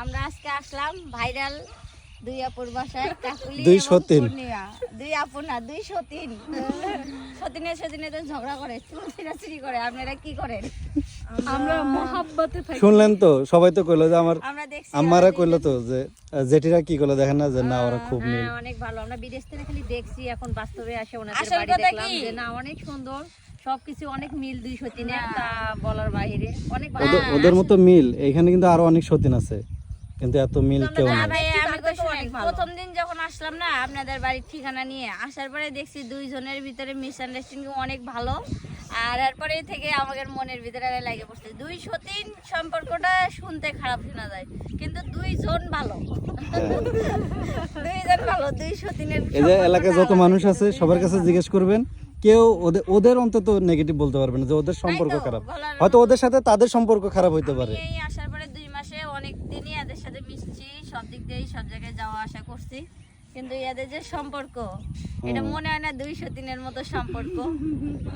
আমরা আজকে আসলাম ভাইরাল দুই আপুর বাসায়, কাকুলি দুই এবং সতীন। পূর্ণিমা। দুই আপু না, দুই সতীন। সতীনে তো ঝগড়া করে, চুল ছিঁড়াছিঁড়ি করে। আপনারা কি করেন? আমরা মহাব্বতে থাকি। শুনলেন তো, সবাই তো কইলো যে আমার আমরা দেখছি আমারা কইলো তো যে জেঠিরা কি করলো দেখেন না যে না ওরা খুব মিল। হ্যাঁ, অনেক ভালো। আমরা বিদেশ থেকে খালি দেখছি, এখন বাস্তবে আসে ওনাদের আসল বাড়ি কথা দেখলাম কি? যে না অনেক সুন্দর, সবকিছু অনেক মিল দুই সতীনের, তা বলার বাইরে অনেক ভালো। ওদের মতো মিল এখানে কিন্তু আরো অনেক সতীন আছে, কিন্তু এত মিল কেউ না নেই। ভাই, আমি তার তো তো শুনেন, অনেক ভালো। প্রথম দিন যখন আসলাম না আপনাদের বাড়ির ঠিকানা নিয়ে, আসার পরে দেখছি দুইজনের ভিতরে মিসআন্ডারস্ট্যান্ডিং অনেক ভালো। আর এরপরে থেকে আমাদের মনের ভিতরে লাগে পড়ছে, দুই সতীন সম্পর্কটা শুনতে খারাপ শোনা যায়, কিন্তু দুইজন ভালো। দুইজন ভালো, দুই সতীনের এই যে সম্পর্কটা এলাকায় যত আলাদা। মানুষ আছে সবার কাছে জিজ্ঞেস করবেন, কেউ ওদের অন্তত নেগেটিভ বলতে পারবে না যে ওদের সম্পর্ক তাই তো, খারাপ। বলার- হয়তো ওদের সাথে তাদের সম্পর্ক খারাপ হইতে পারে। আমি এই আসার পরে 2 মাসে অনেক দিনই এদের সাথে মিশছি, সব দিক দিয়েই সব জায়গায় যাওয়া আসা করছি, কিন্তু এদের যে সম্পর্ক, এটা মনে হয় না দুই সতীনের মতো সম্পর্ক।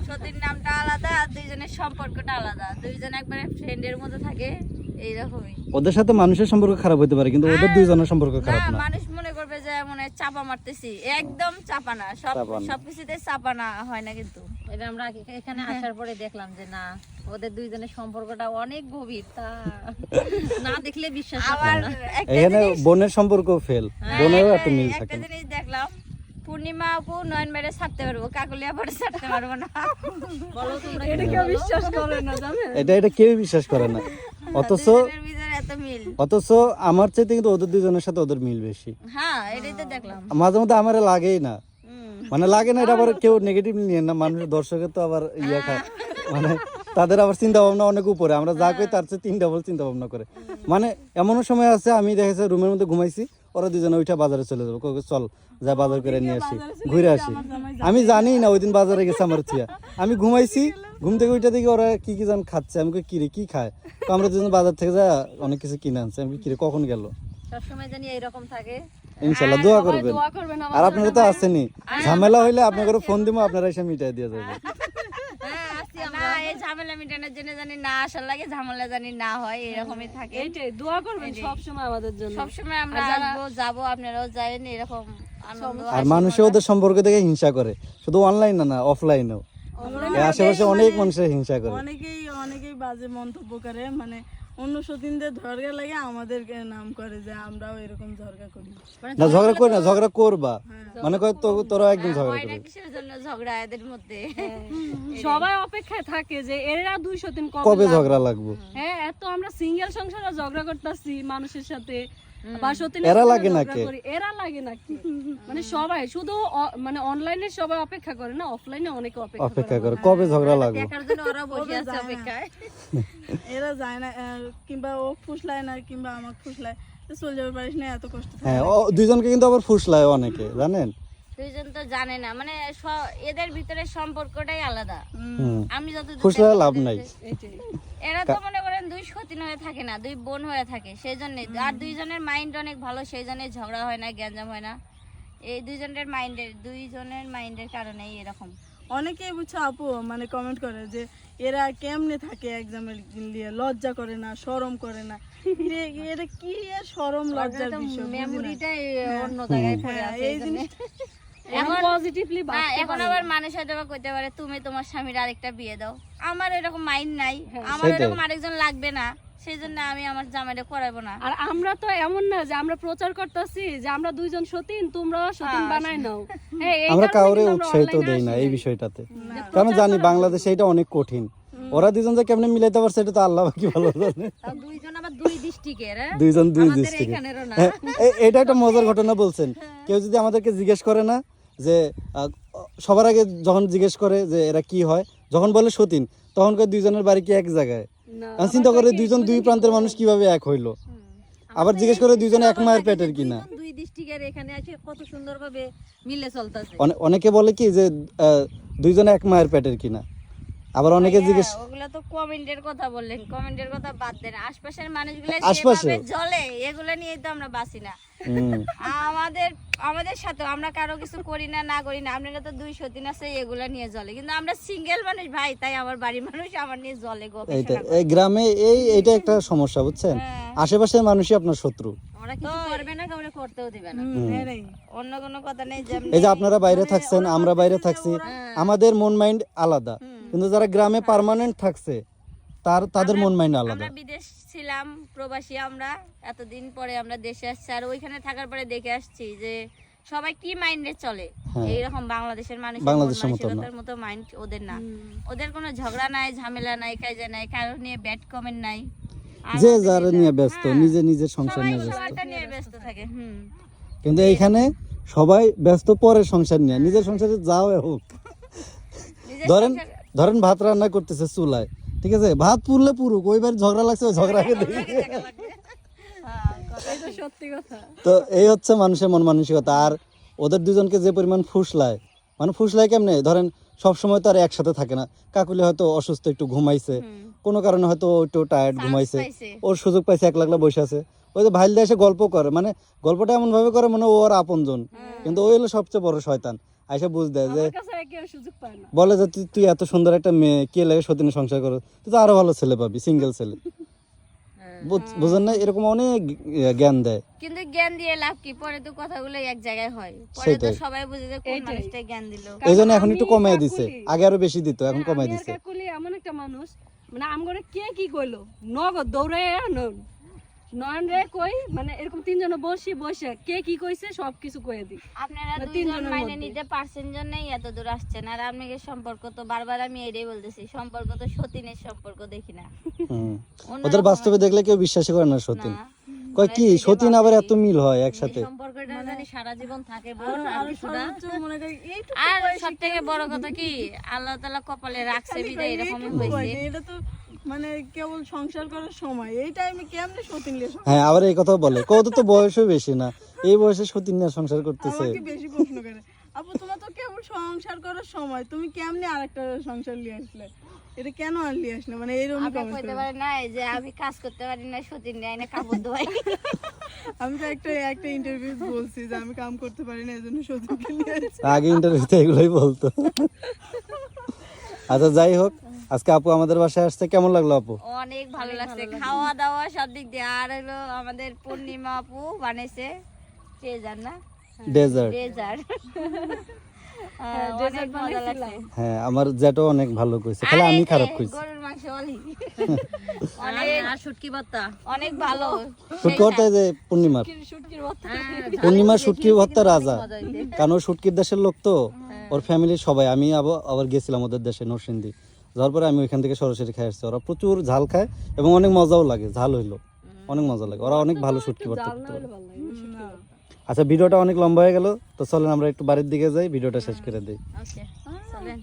সতীর নামটা আলাদা আর দুইজনের সম্পর্কটা আলাদা, দুইজন একবারে ফ্রেন্ডের মতো থাকে এইরকমই। ওদের সাথে মানুষের সম্পর্ক খারাপ হইতে পারে, কিন্তু ওদের দুইজনের সম্পর্ক না, খারাপ না। মানুষ মনে করবে যে মনে হয় চাপা মারতেছি, একদম চাপা না, চাপা না। সবকিছুতে চাপা না হয় না কিন্তু। এটা আমরা এখানে আসার পরে দেখলাম যে না ওদের দুইজনের সম্পর্কটা অনেক গভীর, তা না দেখলে বিশ্বাস হবে আবার না। একটা এখানে জিনিস- বোনের সম্পর্ক ফেল, বোনেরও এত মিল একটা থাকে না। জিনিস দেখলাম, পূর্ণিমা আপু নয়ন মেরে ছাড়তে পারবো, কাকুলিয়া পরে ছাড়তে পারবো না। বলো তোমরা এটা কেউ বিশ্বাস করে না, জানেন? এটা কেউ বিশ্বাস করে না। অথচ দুজনের ভিতরে এত মিল। আমার চাইতে কিন্তু ওদের দুজনের সাথে ওদের মিল বেশি। হ্যাঁ, এটাই তো দেখলাম। মাঝে মধ্যে আমার লাগেই না, মানে লাগে না, এটা আবার কেউ নেগেটিভ নিয়ে না, মানুষের দর্শকের তো আবার ইয়ে খায়, মানে তাদের আবার চিন্তা ভাবনা অনেক উপরে, আমরা যা কই তার চেয়ে 3 ডাবল চিন্তা ভাবনা করে। মানে এমনও সময় আছে আমি দেখেছি রুমের মধ্যে ঘুমাইছি, ওরা দুজনে উঠে বাজারে চলে যাবো, কই চল যা বাজার করে নিয়ে আসি, ঘুরে আসি। আমি জানি না ওই দিন বাজারে গেছে আমার থিয়া, আমি ঘুমাইছি, ঘুম থেকে উঠে দেখি ওরা কি কি জান খাচ্ছে, আমি কই কিরে কি খায়, তো আমরা দুজন বাজার থেকে যা অনেক কিছু কিনে আনছি, আমি কই কিরে কখন গেল। সবসময় জানি এইরকম থাকে। ইনশাল্লাহ দোয়া করবেন। দোয়া করবেন আর আপনারা তো আসেনি, ঝামেলা হইলে আপনাদের ফোন দিবো, আপনারা এসে মিটাই দিয়ে যাবে। না, এই ঝামেলা মিটানোর জন্য জানি না আসার লাগে, ঝামেলা জানি না হয়, এরকমই থাকে। এইটাই দোয়া করবেন সবসময় আমাদের জন্য। সবসময় আমরা আসবো, যাবো, আপনারাও যাবেন, এরকম আনন্দ। আর মানুষে ওদের সম্পর্ক দেখে হিংসা করে, শুধু অনলাইন না অফলাইনেও। আশেপাশে অনেক মানুষের হিংসা করে। অনেকেই বাজে মন্তব্য করে, মানে অন্য সতীনদের ঝগড়া লাগে আমাদেরকে নাম করে যে আমরাও এরকম ঝগড়া করি। না ঝগড়া করি না, ঝগড়া করবা, মানে কয় তোরা একদম ঝগড়া হয় না, করবি। কিসের জন্য ঝগড়া এদের মধ্যে? সবাই অপেক্ষায় থাকে যে এরা দুই সতীন কবে কবে ঝগড়া লাগবো। হ্যাঁ, এত আমরা সিঙ্গেল সংসারে ঝগড়া করতেছি মানুষের সাথে, বা সতীন এরা লাগে নাকি? এরা লাগে নাকি? মানে সবাই শুধু মানে অনলাইনে সবাই অপেক্ষা করে না, অফলাইনে অনেকে অপেক্ষা করে কবে ঝগড়া লাগবো। দেখার জন্য ওরা বসে আছে অপেক্ষায়। এরা যায় না, কিংবা ও ফুসলায় না কিংবা আমাকে ফুসলায়, তো চলে যাবে পারিস না, এত কষ্ট থাকে। হ্যাঁ, দুইজনকে কিন্তু আবার ফুসলায় অনেকে, জানেন। দুইজন তো জানে না, মানে এদের ভিতরে সম্পর্কটাই আলাদা। হুম, আমি যত ফুসলায় লাভ নাই। এরা তো মনে করেন দুই সতীন হয়ে থাকে না, দুই বোন হয়ে থাকে, সেই জন্য। আর দুইজনের মাইন্ড অনেক ভালো, সেই জন্য ঝগড়া হয় না, গ্যাঞ্জাম হয় না। এই দুইজনের মাইন্ডের কারণেই এরকম। অনেকেই বুঝছো আপু, মানে কমেন্ট করে যে এরা কেমনে থাকে এক্সামের নিয়ে, লজ্জা করে না, শরম করে না। এটা কি এর শরম লজ্জার বিষয়? মেমোরিটাই অন্য জায়গায় পড়ে আছে। এই জিনিস এখন পজিটিভলি হ্যাঁ, এখন আবার মানুষ হয়তো বা কইতে পারে তুমি তোমার স্বামীর আরেকটা বিয়ে দাও। আমার এরকম মাইন্ড নাই, আমার সেটাই। এরকম আরেকজন লাগবে না, সেই জন্য আমি আমার জামাইটা করাবো না। আর আমরা তো এমন না যে আমরা প্রচার করতেছি যে আমরা দুইজন সতীন, তোমরাও সতীন বানাই নাও। হ্যাঁ, এই আমরা কারণে কাউরে কিন্তু আমরা উৎসাহিত online-এ দেই না আসি এই নাই। বিষয়টাতে, কারণ জানি বাংলাদেশে এটা অনেক কঠিন। ওরা দুজন যে কেমনে মিলাইতে পারছে এটা তো আল্লাহ কি ভালো জানে। তাও দুইজন আবার দুই ডিস্ট্রিক্টের, দুইজন দুই আমাদের ডিস্ট্রিক্ট। এখানেরও না। এটা একটা মজার ঘটনা বলছেন। কেউ যদি আমাদেরকে জিজ্ঞেস করে না যে সবার আগে যখন জিজ্ঞেস করে যে এরা কি হয়, যখন বলে সতীন, তখন দুইজনের বাড়ি কি এক জায়গায়, না, আমি চিন্তা করে দুইজন দুই প্রান্তের মানুষ কিভাবে এক হইলো। আবার জিজ্ঞেস করে দুইজন এক মায়ের পেটের কিনা। দুই ডিস্ট্রিক্টের এখানে আছে কত সুন্দরভাবে মিলে চলতেছে। অনেকে বলে কি যে দুইজনে এক মায়ের পেটের কিনা। আবার অনেকে জিজ্ঞেস ওগুলা তো কমেন্টের কথা বললেন, কমেন্টের কথা বাদ দেন, আশপাশের মানুষগুলো আশপাশে? যেভাবে জ্বলে এগুলা নিয়েই তো আমরা বাঁচি না। হুম, আমাদের সাথে আমরা কারো কিছু করি না, না করি না, আপনারা তো 203 আছে এগুলা নিয়ে জ্বলে, কিন্তু আমরা সিঙ্গেল মানুষ ভাই, তাই আমার বাড়ির মানুষ আমার নিয়ে জ্বলে গো। এইটা এই গ্রামে এইটা একটা সমস্যা বুঝছেন, আশেপাশের মানুষই আপনার শত্রু। ওরা কিছু করবে না, কাউরে করতেও দিবে না। এরাই অন্য কোনো কথা নেই যে এই যে আপনারা বাইরে থাকছেন, আমরা বাইরে থাকছি, আমাদের মন মাইন্ড আলাদা, কিন্তু যারা গ্রামে পার্মানেন্ট থাকছে তাদের মন মাইন্ড আলাদা। আমরা বিদেশ ছিলাম, প্রবাসী, আমরা এতদিন পরে আমরা দেশে আসছি, আর ওইখানে থাকার পরে দেখে আসছি যে সবাই কি মাইন্ডে চলে। এইরকম বাংলাদেশের বাংলাদেশের মতো না। মানসিকতার মতো মাইন্ড ওদের না। ওদের কোনো ঝগড়া নাই, ঝামেলা নাই, কাজে নাই, কারো নিয়ে ব্যাড কমেন্ট নাই। আর যে ওদের যারা এটা- নিয়ে ব্যস্ত, হ্যাঁ, নিজের সংসার সবাই নিয়ে ব্যস্ত। সবারটা নিয়ে ব্যস্ত থাকে। কিন্তু এইখানে সবাই ব্যস্ত পরের সংসার নিয়ে, নিজের সংসারে যাও হোক। নিজের ধরেন সংসার- ধরেন ভাত রান্না করতেছে চুলায়, ঠিক আছে, ভাত পুরলে পুরুক, ওইবার ঝগড়া লাগছে ওই ঝগড়াকে দেখি। এটা সত্যি কথা। তো এই হচ্ছে মানুষের মন মানসিকতা। আর ওদের দুজনকে যে পরিমাণ ফুসলায়, মানে ফুসলায় কেমনে, ধরেন সব সময় তো আর একসাথে থাকে না। কাকুলি হয়তো অসুস্থ, একটু ঘুমাইছে, কোনো কারণে হয়তো ও একটু টায়ার্ড ঘুমাইছে, পাইছে। ওর সুযোগ পাইছে, একলা বসে আছে, ওই যে ভাইল দিয়ে এসে গল্প করে, মানে গল্পটা এমন ভাবে করে মানে ও ওর আপনজন, কিন্তু ওই হলো সবচেয়ে বড় শয়তান। আইসা বুঝ দেয় যে আমার কাছে কেউ সুযোগ পায় না। বলে যে তুই এত সুন্দর একটা মেয়ে, কে লাগে সতীনে সংসার করো, তুই তো আরো ভালো ছেলে পাবি, সিঙ্গেল ছেলে। বুঝেন না, এরকম অনেক জ্ঞান দেয়। কিন্তু জ্ঞান দিয়ে লাভ কি, পরে তো কথাগুলো এক জায়গায় হয়, পরে তো সেটাই। সবাই বুঝে যে কোন মানুষটা জ্ঞান দিল। এই জন্য এখন আমি একটু কমাই দিছে, কাকুলি। আগে আরো বেশি দিত, এখন কমাই আমি আর দিছে। কাকুলি এমন একটা মানুষ, মানে আমগরে কে কি কইলো নগদ দৌড়ে নয়ন রে কই, মানে এরকম তিনজনে বসে কে কি কইছে সবকিছু কয়ে দিই। আপনারা না, দুইজন তিনজনের মাইনে মধ্যে। নিতে পারছেন জন্যই এত দূর আসছেন। আর আপনাদের সম্পর্ক তো বারবার আমি এটাই বলতেছি, সম্পর্ক তো সতীনের সম্পর্ক দেখি না। হুম। অন্যরকম ওদের বাস্তবে দেখলে কেউ বিশ্বাসই করে না সতীন। না। কয় কি সতীন আবার এত মিল হয় একসাথে? সম্পর্কটা জানি সারা জীবন থাকে আর বোন, আর আর কিছুটা সর্বোচ্চ মনে করি এইটুকু আর বয়সে সব থেকে বড় কথা কি, আল্লাহ তাআলা কপালে রাখছে বিদায় এরকম এইটুকু হয়েছে। বয়সে, এটা তো মানে কেবল সংসার করার সময়, এই টাইমে কেমনে সতীন লিয়ে সংসার? হ্যাঁ, আবার এই কথাও বলে, কত তো বয়সও বেশি না, এই বয়সে সতীন নিয়ে সংসার করতেছে। আমাকে বেশি প্রশ্ন করে, আপু তোমার তো কেবল সংসার করার সময়, তুমি কেমনে আরেকটা সংসার নিয়ে আসলে, এটা কেন আর নিয়ে আসলে, মানে এইরকম আপনি কমেন্ট কইতে করে। পারেন না যে আমি কাজ করতে পারি না, সতীন নেয় না কাপড় ধোয়াই। আমি তো একটা ইন্টারভিউ বলছি যে আমি কাম করতে পারি না, এজন্য সতীনকে নিয়ে আসছি। আগে ইন্টারভিউতে এগুলোই বলতো। আচ্ছা, যাই হোক, আজকে আপু আমাদের বাসায় আসছে, কেমন লাগলো আপু? অনেক ভালো লাগছে, খাওয়া দাওয়া সব দিক দিয়ে। আর হলো আমাদের পূর্ণিমা আপু বানাইছে ট্রেজার, না ডেজার্ট। ট্রেজার, অনেক মজা লাগছে। হ্যাঁ, আমার যেটাও অনেক ভালো কইছে, খালি আমি খারাপ কইছি। গরুর মাংস অলি আর শুটকি ভর্তা। অনেক ভালো। শুটকি ভর্তা, এই যে পূর্ণিমার শুটকির ভর্তা। পূর্ণিমার শুটকি ভর্তা রাজা, কারণ ও শুটকির দেশের লোক তো, ওর ফ্যামিলির সবাই। আমি আবার গেছিলাম ওদের দেশে নরসিংদী, যাওয়ার পরে আমি ওইখান থেকে সরাসরি খাই আসছি। ওরা প্রচুর ঝাল খায় এবং অনেক মজাও লাগে, ঝাল হইলো অনেক মজা লাগে, ওরা অনেক ভালো শুটকি ভর্তা জাল না করতে হলে পারে। ভালো লাগে না, শুটকির ভর্তা। আচ্ছা, ভিডিওটা অনেক লম্বা হয়ে গেল, তো চলেন আমরা একটু বাড়ির দিকে যাই, ভিডিওটা শেষ করে দিই। ওকে চলেন।